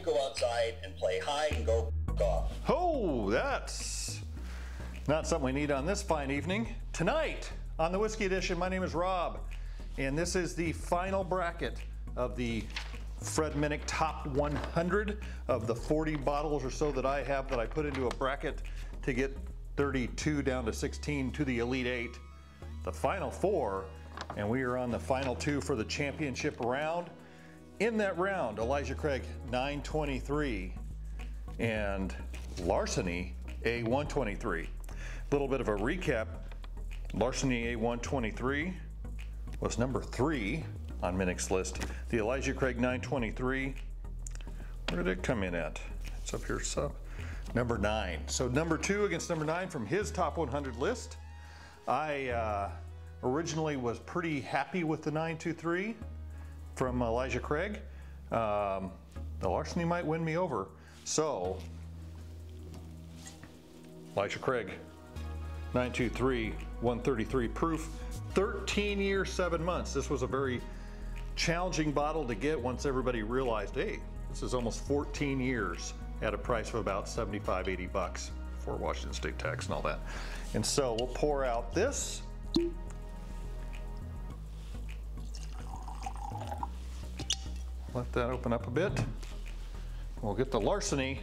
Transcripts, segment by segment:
go outside and play hide and go golf. Oh, that's not something we need on this fine evening. Tonight on the Whiskey Edition, my name is Rob, and this is the final bracket of the Fred Minnick Top 100 of the 40 bottles or so that I have that I put into a bracket to get 32 down to 16 to the Elite 8. The final 4, and we are on the final 2 for the championship round. In that round, Elijah Craig 923 and Larceny A123. Little bit of a recap. Larceny A123 was number 3 on Minnick's list. The Elijah Craig 923, where did it come in at? It's up here, sub number 9. So number 2 against number 9 from his top 100 list. I originally was pretty happy with the 923 from Elijah Craig. The Larceny might win me over. So, Elijah Craig, 923, 133 proof, 13 years, 7 months. This was a very challenging bottle to get once everybody realized, hey, this is almost 14 years at a price of about 75, 80 bucks for Washington State tax and all that. And so we'll pour out this. Let that open up a bit. We'll get the Larceny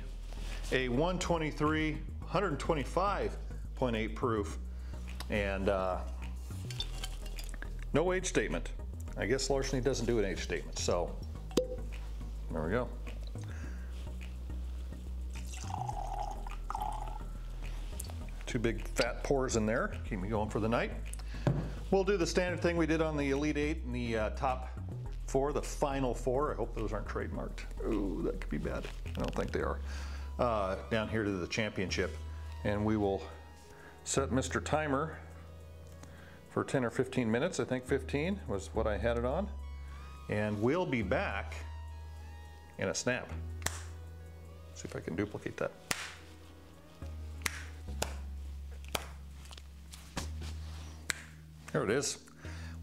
A123, 125.8 proof, and no age statement. I guess Larceny doesn't do an age statement, so there we go. Two big fat pours in there, keep me going for the night. We'll do the standard thing we did on the Elite 8 and the top 4, the final 4. I hope those aren't trademarked. Oh, that could be bad. I don't think they are. Down here to the championship. And we will set Mr. Timer for 10 or 15 minutes. I think 15 was what I had it on. And we'll be back in a snap. See if I can duplicate that. There it is.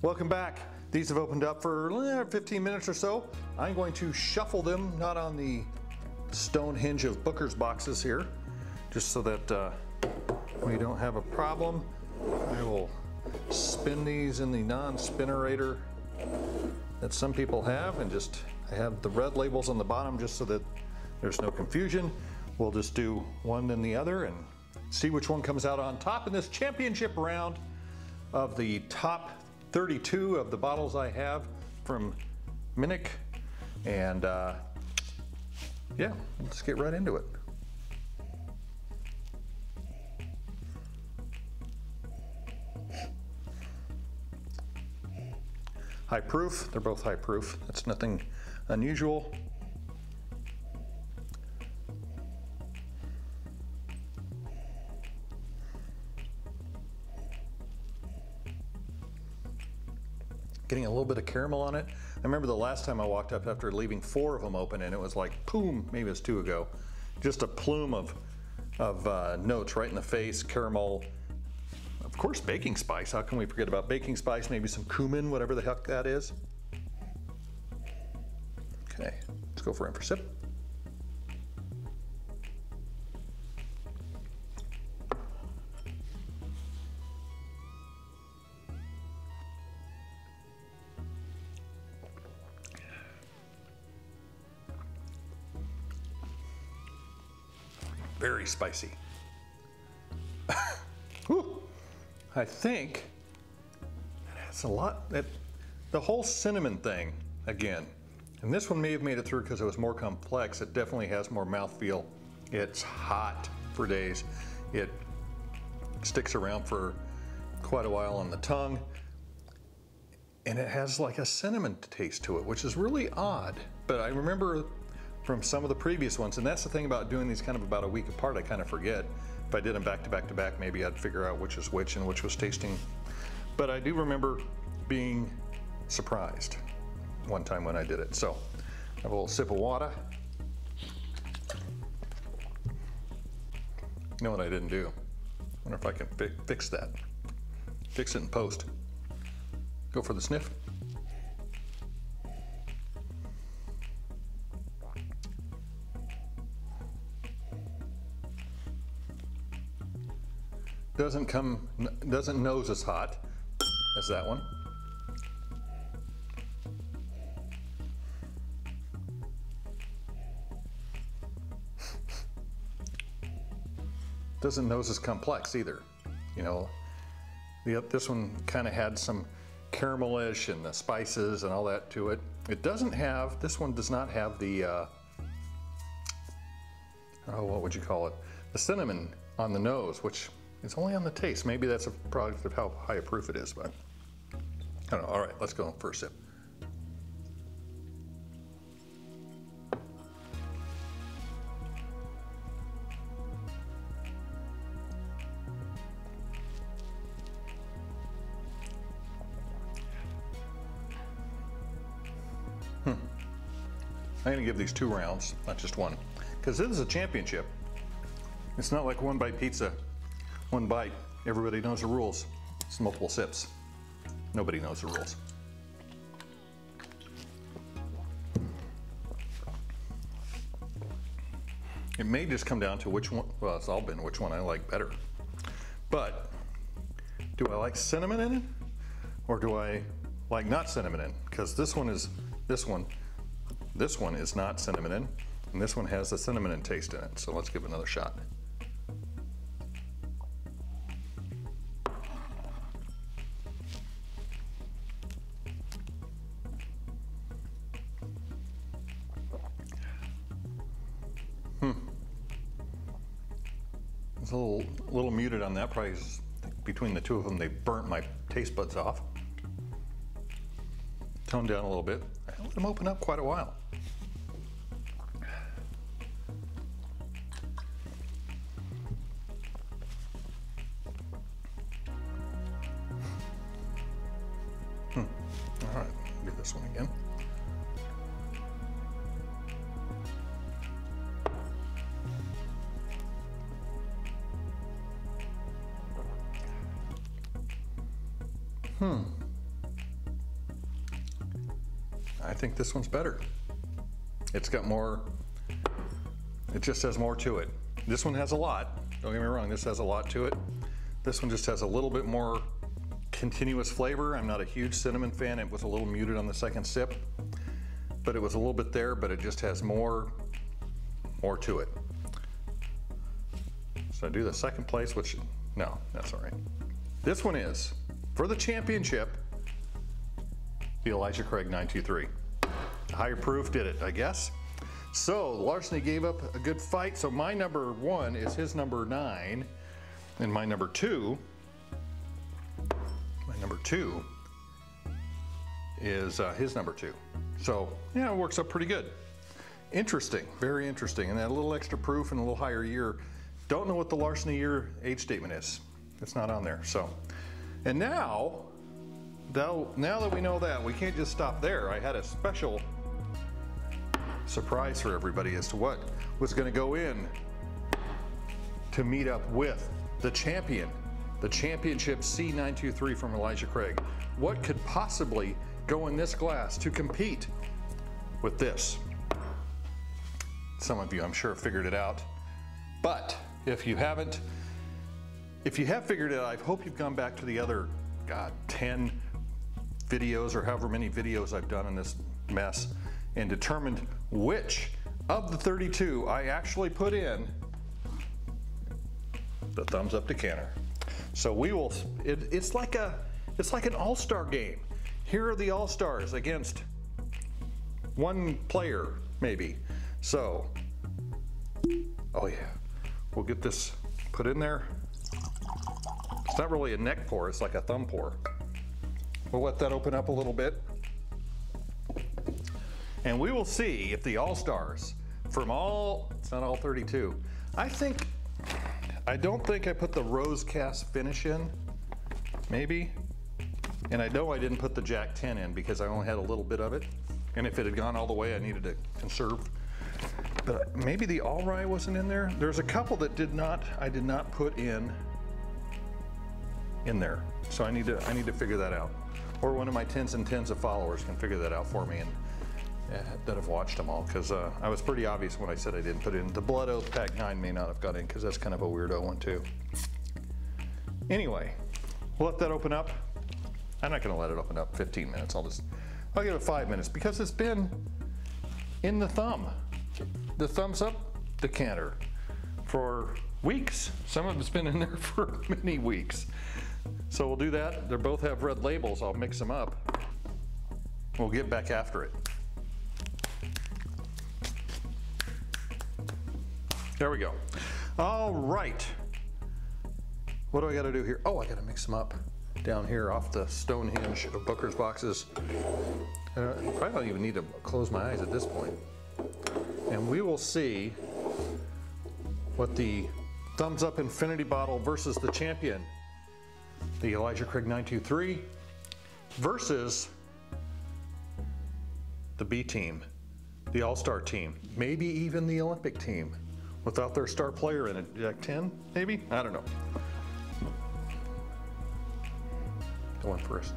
Welcome back. These have opened up for 15 minutes or so. I'm going to shuffle them, not on the Stonehenge of Booker's boxes here, just so that we don't have a problem. I will spin these in the non-spinnerator that some people have, and just I have the red labels on the bottom just so that there's no confusion. We'll just do one then the other and see which one comes out on top in this championship round of the top 32 of the bottles I have from Minnick. And yeah, let's get right into it. High proof, they're both high proof. That's nothing unusual. Getting a little bit of caramel on it. I remember the last time I walked up after leaving 4 of them open and it was like, boom, maybe it was 2 ago. Just a plume of notes right in the face, caramel. Of course, baking spice. How can we forget about baking spice? Maybe some cumin, whatever the heck that is. Okay, let's go for sip. Very spicy. I think it's a lot. The whole cinnamon thing, again, and this one may have made it through because it was more complex. It definitely has more mouthfeel. It's hot for days. It sticks around for quite a while on the tongue. And it has like a cinnamon taste to it, which is really odd. But I remember from some of the previous ones, and that's the thing about doing these kind of about a week apart, I kind of forget. If I did them back to back to back, maybe I'd figure out which is which and which was tasting. But I do remember being surprised one time when I did it. So, have a little sip of water. You know what I didn't do? Wonder if I can fix that. Fix it in post. Go for the sniff. doesn't nose as hot as that one. Doesn't nose as complex either. You know, this one kind of had some caramelish and the spices and all that to it. It doesn't have, this one does not have the, oh, what would you call it? The cinnamon on the nose, which is only on the taste. Maybe that's a product of how high a proof it is, but I don't know. All right, let's go first sip. I'm gonna give these 2 rounds, not just one, because this is a championship. It's not like one bite pizza, one bite, everybody knows the rules. It's multiple sips. Nobody knows the rules. It may just come down to which one, well, it's all been which one I like better. But do I like cinnamon in it, or do I like not cinnamon in? Because this one is not cinnamon in, and this one has the cinnamon and taste in it. So let's give it another shot. It's a little muted on that. Probably between the two of them, they burnt my taste buds off. Toned down a little bit. I let them open up quite a while. All right, do this one again. I think this one's better. It's got more, it just has more to it. This one has a lot, don't get me wrong, this has a lot to it. This one just has a little bit more continuous flavor. I'm not a huge cinnamon fan. It was a little muted on the second sip, but it was a little bit there, but it just has more to it. So I do the second place, which, no, that's all right. This one is, for the championship, the Elijah Craig 923. Higher proof did it, I guess. So Larceny gave up a good fight. So my number 1 is his number 9, and my number 2 is his number 2. So yeah, it works up pretty good. Interesting, very interesting, and that little extra proof and a little higher year. Don't know what the Larceny year age statement is. It's not on there. So, and now that we know that, we can't just stop there. I had a special surprise for everybody as to what was going to go in to meet up with the champion, the championship C923 from Elijah Craig. What could possibly go in this glass to compete with this? Some of you, I'm sure, figured it out. But if you haven't, if you have figured it out, I hope you've gone back to the other, 10 videos or however many videos I've done in this mess and determined which of the 32 I actually put in the thumbs up decanter. So we will, it's like an all-star game. Here are the all-stars against one player, maybe. So, oh yeah, we'll get this put in there. It's not really a neck pour, it's like a thumb pour. We'll let that open up a little bit. And we will see if the all-stars from all, it's not all 32. I don't think I put the rose cast finish in, maybe. And I know I didn't put the Jack 10 in because I only had a little bit of it. And if it had gone all the way, I needed to conserve. But maybe the all rye wasn't in there. There's a couple that I did not put in there. So I need to figure that out. Or one of my tens and tens of followers can figure that out for me and that have watched them all, because I was pretty obvious when I said I didn't put it in. The Blood Oath Pack 9 may not have got in because that's kind of a weirdo one too. Anyway, we'll let that open up. I'm not gonna let it open up 15 minutes. I'll give it 5 minutes because it's been in the thumbs up decanter for weeks. Some of it's been in there for many weeks. So we'll do that. They both have red labels. I'll mix them up. We'll get back after it. There we go. All right. What do I gotta do here? Oh, I gotta mix them up down here off the Stonehenge of Booker's boxes. I probably don't even need to close my eyes at this point. And we will see what the thumbs up infinity bottle versus the champion, the Elijah Craig 923, versus the B team, the all-star team, maybe even the Olympic team without their star player in it. Jack 10, maybe? I don't know. Go in first.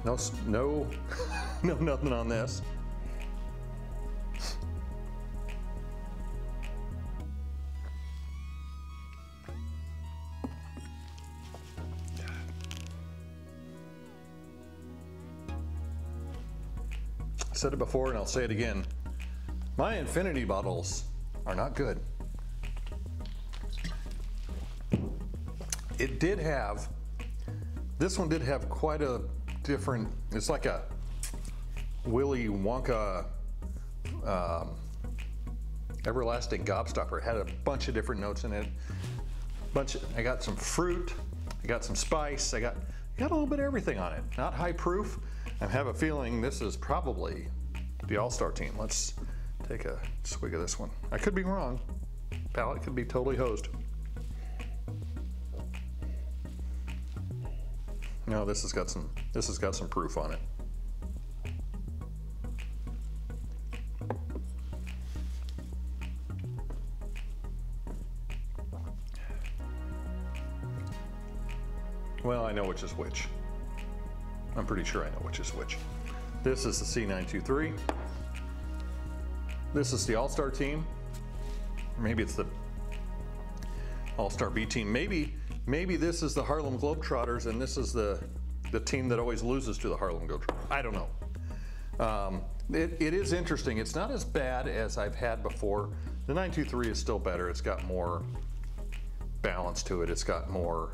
No, nothing on this. I said it before and I'll say it again. My infinity bottles are not good. It did have, this one did have quite a different, it's like a Willy Wonka everlasting gobstopper. It had a bunch of different notes in it. I got some fruit, I got some spice, I got a little bit of everything on it. Not high proof. I have a feeling this is probably the all-star team. Let's take a swig of this one. I could be wrong. Palate could be totally hosed. No, this has got some proof on it. Well, I know which is which. I'm pretty sure I know which is which. This is the C923. This is the all-star team. Maybe it's the all-star B team. Maybe this is the Harlem Globetrotters and this is the team that always loses to the Harlem Globetrotters. I don't know. It is interesting. It's not as bad as I've had before. The 923 is still better. It's got more balance to it. It's got more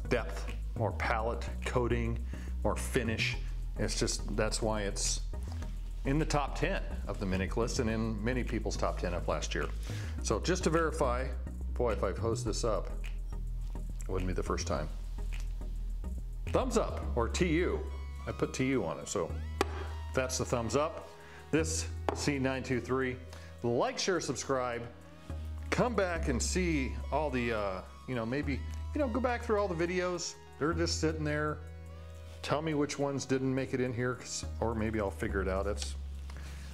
depth, more palette, coating, more finish. It's just, that's why it's in the top 10 of the Minnick list and in many people's top 10 of last year. So just to verify, boy, if I've hosed this up, it wouldn't be the first time. Thumbs up, or TU. I put TU on it, so that's the thumbs up. This C923, like, share, subscribe. Come back and see all the, maybe, go back through all the videos. They're just sitting there. Tell me which ones didn't make it in here, or maybe I'll figure it out.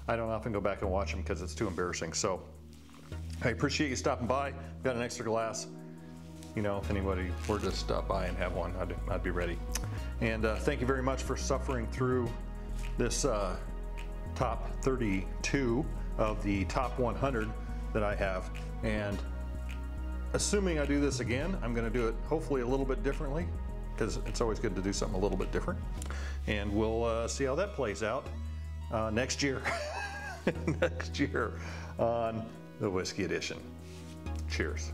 I don't often go back and watch them because it's too embarrassing. So I appreciate you stopping by. Got an extra glass. If anybody were to stop by and have one, I'd be ready. And thank you very much for suffering through this top 32 of the top 100 that I have. And assuming I do this again, I'm going to do it hopefully a little bit differently, because it's always good to do something a little bit different. And we'll see how that plays out next year. Next year on the Whiskey Edition. Cheers.